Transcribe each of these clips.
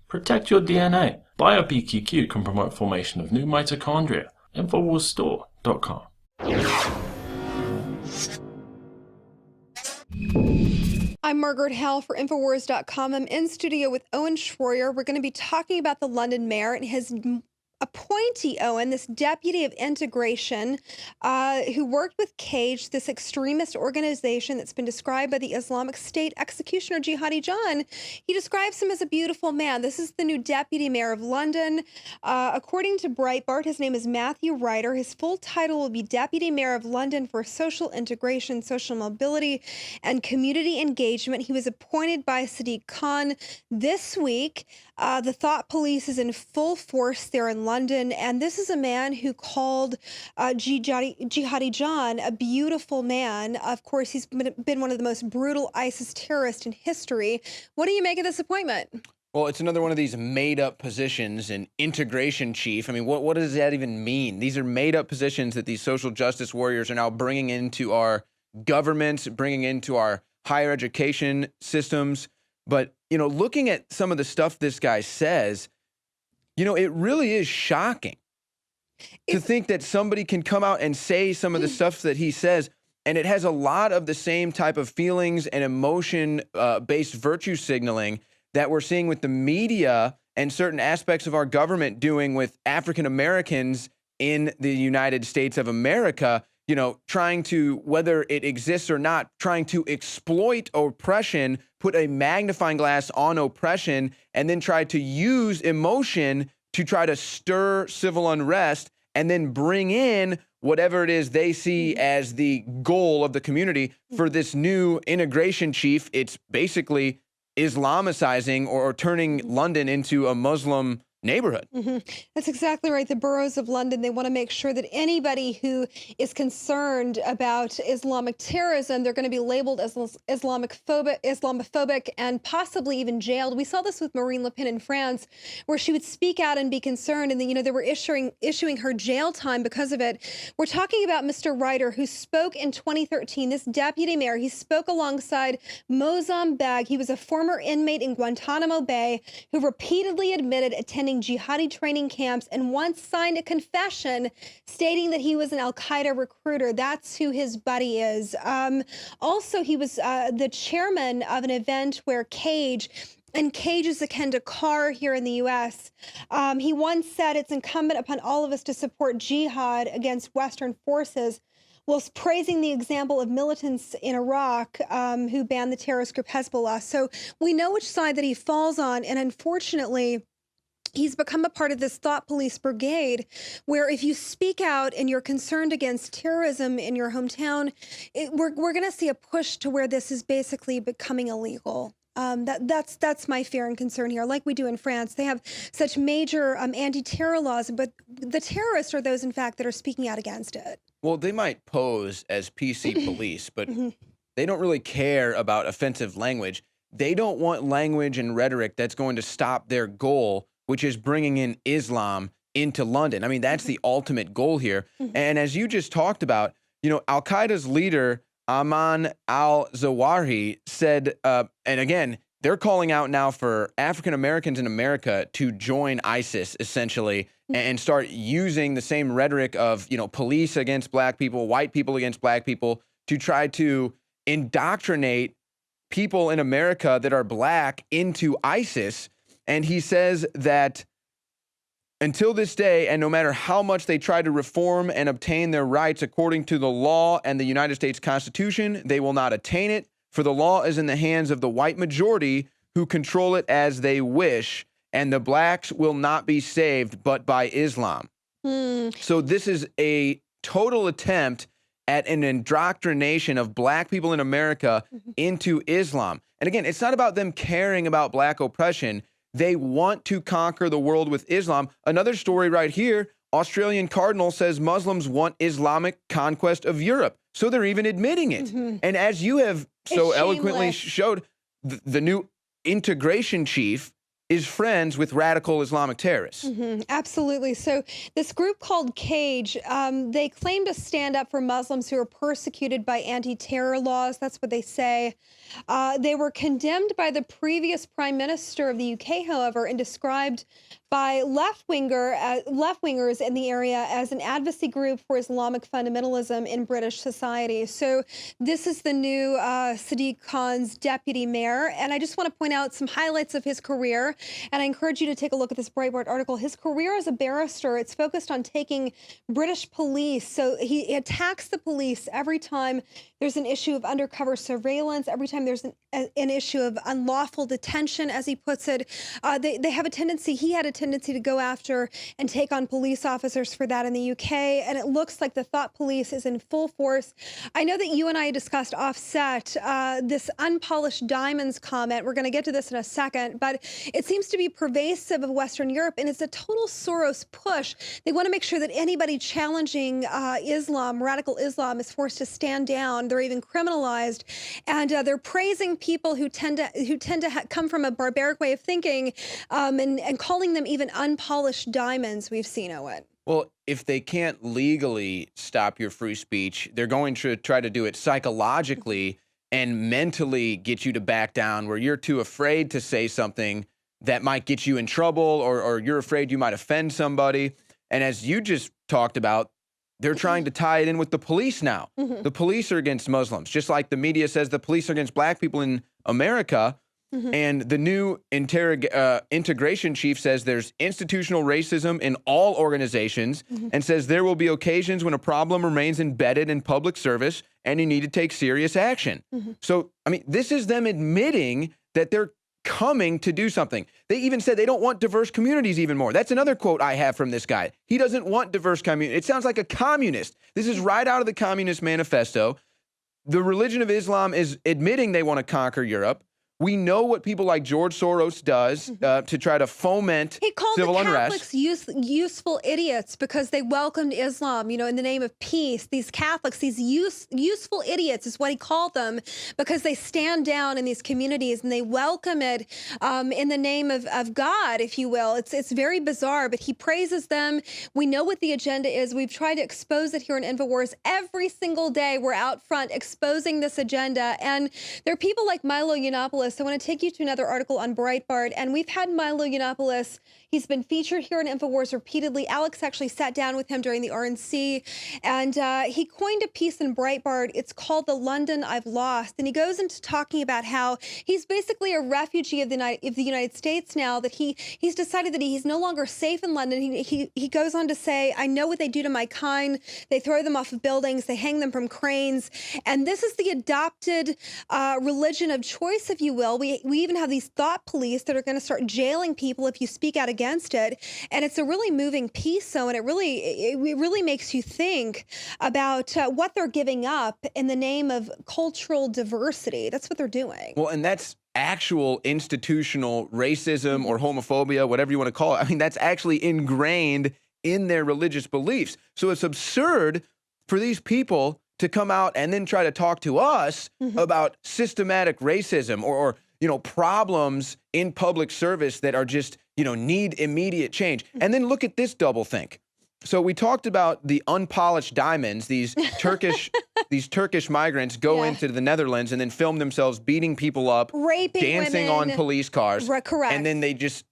Protect your DNA. BioPQQ can promote formation of new mitochondria. Infowarsstore.com. I'm Margaret Howell for Infowars.com. I'm in studio with Owen Shroyer. We're going to be talking about the London mayor and his appointee, Owen, this deputy of integration, who worked with Cage, this extremist organization that's been described by the Islamic State executioner Jihadi John. He describes him as a beautiful man. This is the new deputy mayor of London. According to Breitbart, his name is Matthew Ryder. His full title will be Deputy Mayor of London for Social Integration, Social Mobility, and Community Engagement. He was appointed by Sadiq Kahn this week. The thought police is in full force there in London, and this is a man who called Jihadi John a beautiful man. Of course, he's been one of the most brutal ISIS terrorists in history. What do you make of this appointment? Well, it's another one of these made-up positions, an integration chief. I mean, what does that even mean? These are made-up positions that these social justice warriors are now bringing into our governments, bringing into our higher education systems. But, you know, looking at some of the stuff this guy says, you know, it really is shocking to think that somebody can come out and say some of the stuff that he says, and it has a lot of the same type of feelings and emotion-based virtue signaling that we're seeing with the media and certain aspects of our government doing with African Americans in the United States of America, you know, trying to, whether it exists or not, trying to exploit oppression, put a magnifying glass on oppression, and then try to use emotion to try to stir civil unrest and then bring in whatever it is they see as the goal of the community for this new integration chief. It's basically Islamicizing or turning London into a Muslim neighborhood. That's exactly right. The boroughs of London, they want to make sure that anybody who is concerned about Islamic terrorism, they're going to be labeled as Islamophobic and possibly even jailed. We saw this with Marine Le Pen in France, where she would speak out and be concerned, and then, you know, they were issuing her jail time because of it. We're talking about Mr. Ryder, who spoke in 2013, this deputy mayor. He spoke alongside Mozam Beg. He was a former inmate in Guantanamo Bay who repeatedly admitted attending jihadi training camps and once signed a confession stating that he was an al-Qaeda recruiter. That's who his buddy is. Also, he was the chairman of an event where Cage is akin to CAR here in the U.S. He once said it's incumbent upon all of us to support jihad against Western forces, whilst praising the example of militants in Iraq who banned the terrorist group Hezbollah. So we know which side that he falls on, and unfortunately, he's become a part of this thought police brigade, where if you speak out and you're concerned against terrorism in your hometown, we're going to see a push to where this is basically becoming illegal. That's my fear and concern here. Like we do in France, they have such major anti-terror laws, but the terrorists are those, in fact, that are speaking out against it. Well, they might pose as PC police, but they don't really care about offensive language. They don't want language and rhetoric that's going to stop their goal, which is bringing in Islam into London. I mean, that's the ultimate goal here. And as you just talked about, you know, Al-Qaeda's leader, Ayman al-Zawahiri, said, and again, they're calling out now for African Americans in America to join ISIS, essentially, and start using the same rhetoric of, you know, police against black people, white people against black people, to try to indoctrinate people in America that are black into ISIS. And he says that until this day, and no matter how much they try to reform and obtain their rights according to the law and the United States Constitution, they will not attain it, for the law is in the hands of the white majority who control it as they wish, and the blacks will not be saved but by Islam. So this is a total attempt at an indoctrination of black people in America into Islam. And again, it's not about them caring about black oppression. They want to conquer the world with Islam. Another story right here, Australian Cardinal says Muslims want Islamic conquest of Europe. So they're even admitting it. And as you have so eloquently showed, the new integration chief is friends with radical Islamic terrorists. Absolutely. So this group called Cage, they claim to stand up for Muslims who are persecuted by anti-terror laws. That's what they say. They were condemned by the previous Prime Minister of the UK, however, and described by left-wingers in the area as an advocacy group for Islamic fundamentalism in British society. So this is the new Sadiq Khan's deputy mayor. And I just want to point out some highlights of his career. And I encourage you to take a look at this Breitbart article. His career as a barrister, it's focused on taking British police. So he attacks the police every time there's an issue of undercover surveillance, every time there's an issue of unlawful detention, as he puts it. They have a tendency, he had a tendency to go after and take on police officers for that in the UK. And it looks like the thought police is in full force. I know that you and I discussed offset this unpolished diamonds comment. We're going to get to this in a second, but it seems to be pervasive of Western Europe, and it's a total Soros push. They want to make sure that anybody challenging Islam, radical Islam, is forced to stand down. They're even criminalized, and they're praising people who tend to come from a barbaric way of thinking, and calling them even unpolished diamonds. We've seen, Owen. Well, if they can't legally stop your free speech, they're going to try to do it psychologically and mentally get you to back down, where you're too afraid to say something that might get you in trouble, or you're afraid you might offend somebody. And as you just talked about, they're trying to tie it in with the police now. The police are against Muslims, just like the media says the police are against black people in America. And the new integration chief says there's institutional racism in all organizations, and says there will be occasions when a problem remains embedded in public service and you need to take serious action. So, I mean, this is them admitting that they're coming to do something. They even said they don't want diverse communities even more. That's another quote I have from this guy. He doesn't want diverse communities. It sounds like a communist. This is right out of the Communist Manifesto. The religion of Islam is admitting they want to conquer Europe. We know what people like George Soros does to try to foment civil unrest. He called the Catholics useful idiots because they welcomed Islam, you know, in the name of peace. These Catholics, these useful idiots is what he called them, because they stand down in these communities and they welcome it in the name of God, if you will. It's very bizarre, but he praises them. We know what the agenda is. We've tried to expose it here in Infowars. Every single day we're out front exposing this agenda. And there are people like Milo Yiannopoulos. I want to take you to another article on Breitbart, and we've had Milo Yiannopoulos. He's been featured here in Infowars repeatedly. Alex actually sat down with him during the RNC, and he coined a piece in Breitbart. It's called "The London I've Lost," and he goes into talking about how he's basically a refugee of the United States now, that he's decided that he's no longer safe in London. He goes on to say, "I know what they do to my kind. They throw them off of buildings. They hang them from cranes. And this is the adopted religion of choice, if you will. We even have these thought police that are going to start jailing people if you speak out against it." And it's a really moving piece, so, and it really makes you think about what they're giving up in the name of cultural diversity. That's what they're doing. Well, and that's actual institutional racism or homophobia, whatever you want to call it. I mean, that's actually ingrained in their religious beliefs. So it's absurd for these people to come out and then try to talk to us about systematic racism or you know, problems in public service that are just, you know, need immediate change. And then look at this doublethink. So we talked about the unpolished diamonds. These Turkish migrants go into the Netherlands and then film themselves beating people up, raping dancing women on police cars. Correct. And then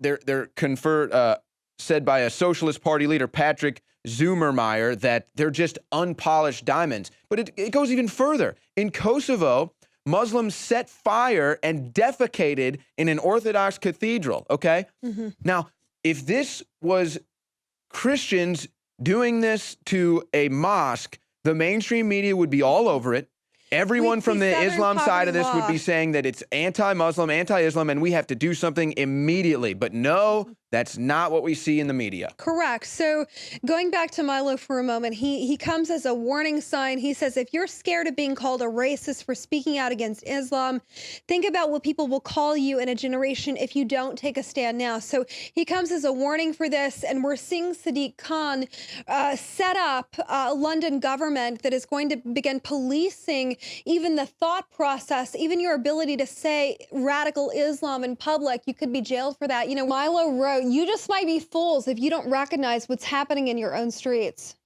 they're conferred, said by a Socialist Party leader, Patrick Zoomermeyer, that they're just unpolished diamonds. But it goes even further. In Kosovo, Muslims set fire and defecated in an Orthodox cathedral, okay? Now, if this was Christians doing this to a mosque, the mainstream media would be all over it. Everyone from the Islam side of this would be saying that it's anti-Muslim, anti-Islam, and we have to do something immediately. But no, That's not what we see in the media. Correct. So going back to Milo for a moment, he comes as a warning sign. He says, if you're scared of being called a racist for speaking out against Islam, think about what people will call you in a generation if you don't take a stand now. So he comes as a warning for this, and we're seeing Sadiq Kahn set up a London government that is going to begin policing even the thought process, even your ability to say radical Islam in public. You could be jailed for that. You know, Milo wrote, you just might be fools if you don't recognize what's happening in your own streets.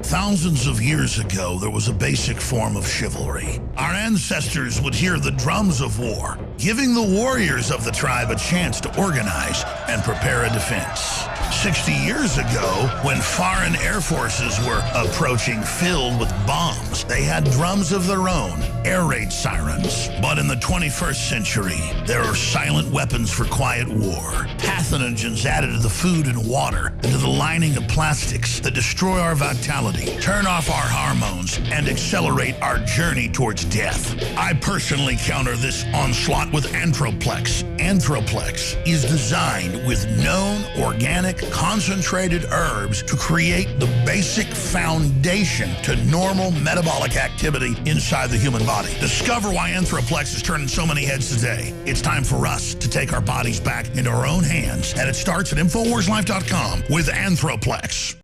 Thousands of years ago, there was a basic form of chivalry. Our ancestors would hear the drums of war, giving the warriors of the tribe a chance to organize and prepare a defense. 60 years ago, when foreign air forces were approaching filled with bombs, they had drums of their own, air raid sirens. But in the 21st century, there are silent weapons for quiet war. Pathogens added to the food and water and to the lining of plastics that destroy our vitality, turn off our hormones, and accelerate our journey towards death. I personally counter this onslaught with Anthroplex. Anthroplex is designed with known organic concentrated herbs to create the basic foundation to normal metabolic activity inside the human body. Discover why Anthroplex is turning so many heads today. It's time for us to take our bodies back into our own hands, and it starts at InfoWarsLife.com with Anthroplex.